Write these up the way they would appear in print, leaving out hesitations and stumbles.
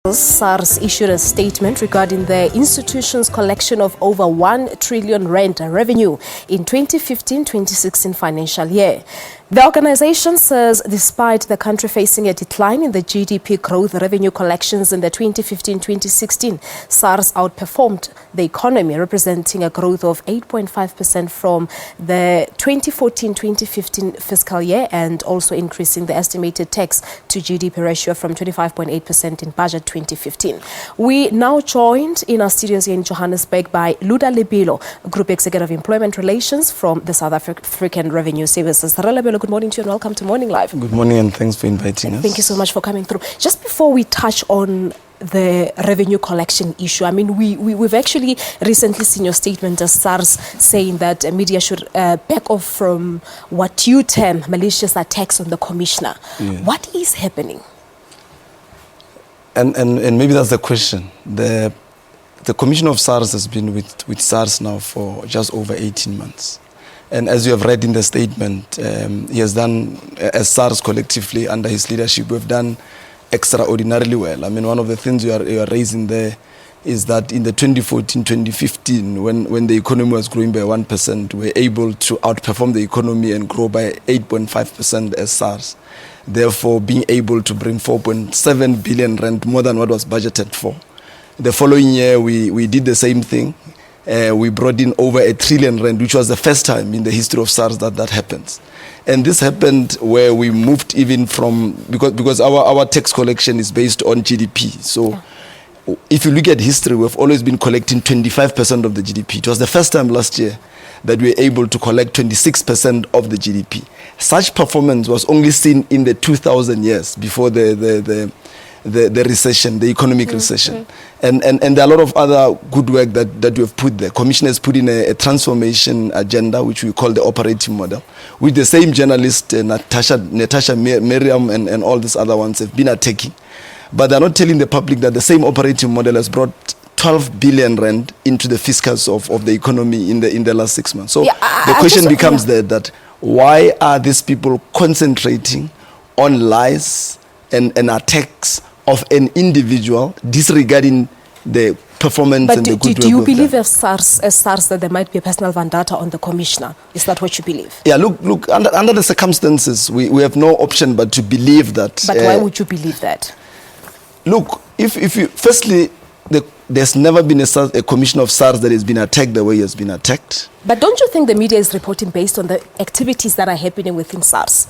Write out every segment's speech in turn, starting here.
SARS issued a statement regarding the institution's collection of over 1 trillion rand revenue in 2015-2016 financial year. The organization says despite the country facing a decline in the GDP growth, revenue collections in the 2015-2016, SARS outperformed the economy, representing a growth of 8.5% from the 2014-2015 fiscal year and also increasing the estimated tax to GDP ratio from 25.8% in budget 2015. We now joined in our studios here in Johannesburg by Lebelo, Group Executive Employment Relations from the South African Revenue Services. Lebelo, good morning to you and welcome to Morning Live. Good morning and thanks for inviting us. Thank you so much for coming through. Just before we touch on the revenue collection issue, I mean, we've actually recently seen your statement as SARS saying that media should back off from what you term malicious attacks on the commissioner. Yeah. What is happening? And maybe that's the question. The commissioner of SARS has been with SARS now for just over 18 months. And as you have read in the statement, he has done, as SARS collectively under his leadership, we've done extraordinarily well. I mean, one of the things you are raising there is that in the 2014-2015, when the economy was growing by 1%, we were able to outperform the economy and grow by 8.5% as SARS. Therefore, being able to bring 4.7 billion rand more than what was budgeted for. The following year, we did the same thing. We brought in over 1 trillion rand, which was the first time in the history of SARS that happens. And this happened where we moved even from, because our tax collection is based on GDP. So if you look at history, we've always been collecting 25% of the GDP. It was the first time last year that we were able to collect 26% of the GDP. Such performance was only seen in the 2000 years before the recession, the economic recession. And there are a lot of other good work that we have put there. Commissioners put in a transformation agenda, which we call the operating model, which the same journalist, Natasha Miriam and all these other ones have been attacking. But they're not telling the public that the same operating model has brought 12 billion rand into the fiscals of the economy in the last 6 months. So the question becomes that why are these people concentrating on lies and attacks of an individual, disregarding the performance and the good work? But do you believe as SARS that there might be a personal vendetta on the commissioner? Is that what you believe? Yeah, look, under the circumstances, we have no option but to believe that. But why would you believe that? Look, if you, firstly, there's never been a commissioner of SARS that has been attacked the way he has been attacked. But don't you think the media is reporting based on the activities that are happening within SARS?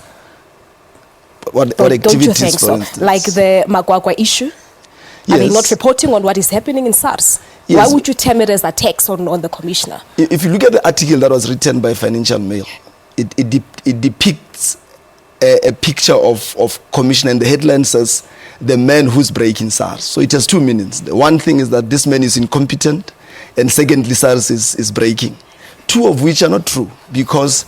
What activities, don't you think for instance? Like the Magwagwa issue? Yes. I mean, not reporting on what is happening in SARS. Yes. Why would you term it as attacks on the commissioner? If you look at the article that was written by Financial Mail, it depicts a picture of commissioner, and the headline says, the man who's breaking SARS. So it has two meanings. The one thing is that this man is incompetent, and secondly, SARS is breaking. Two of which are not true, because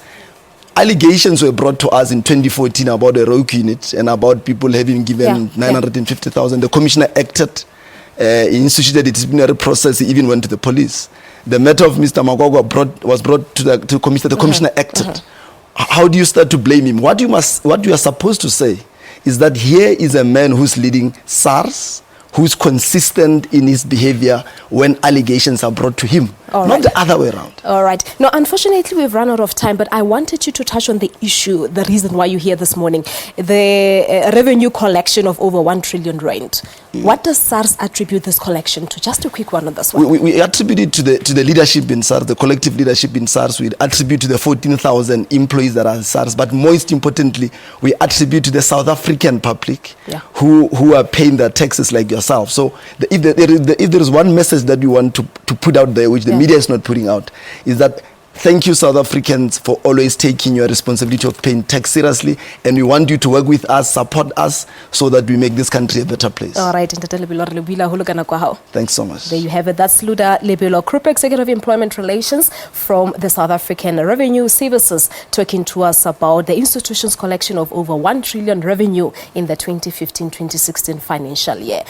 allegations were brought to us in 2014 about a rogue unit and about people having given 950,000. The commissioner acted, instituted a disciplinary process, he even went to the police. The matter of Mr. Magwagwa was brought to the commissioner. The commissioner acted. How do you start to blame him? What you are supposed to say is that here is a man who's leading SARS, who's consistent in his behavior when allegations are brought to him, not the other way around. All right. Now, unfortunately, we've run out of time, but I wanted you to touch on the issue, the reason why you're here this morning, the revenue collection of over 1 trillion rand. What does SARS attribute this collection to? Just a quick one on this one. We attribute it to the leadership in SARS, the collective leadership in SARS. We attribute to the 14,000 employees that are in SARS, but most importantly, we attribute to the South African public who are paying their taxes like yourself. So if there is one message that we want to put out there, which the media is not putting out, is that thank you, South Africans, for always taking your responsibility of paying tax seriously. And we want you to work with us, support us, so that we make this country a better place. All right. Thanks so much. There you have it. That's Lebelo, Group Executive Employment Relations from the South African Revenue Services, talking to us about the institution's collection of over 1 trillion revenue in the 2015-2016 financial year.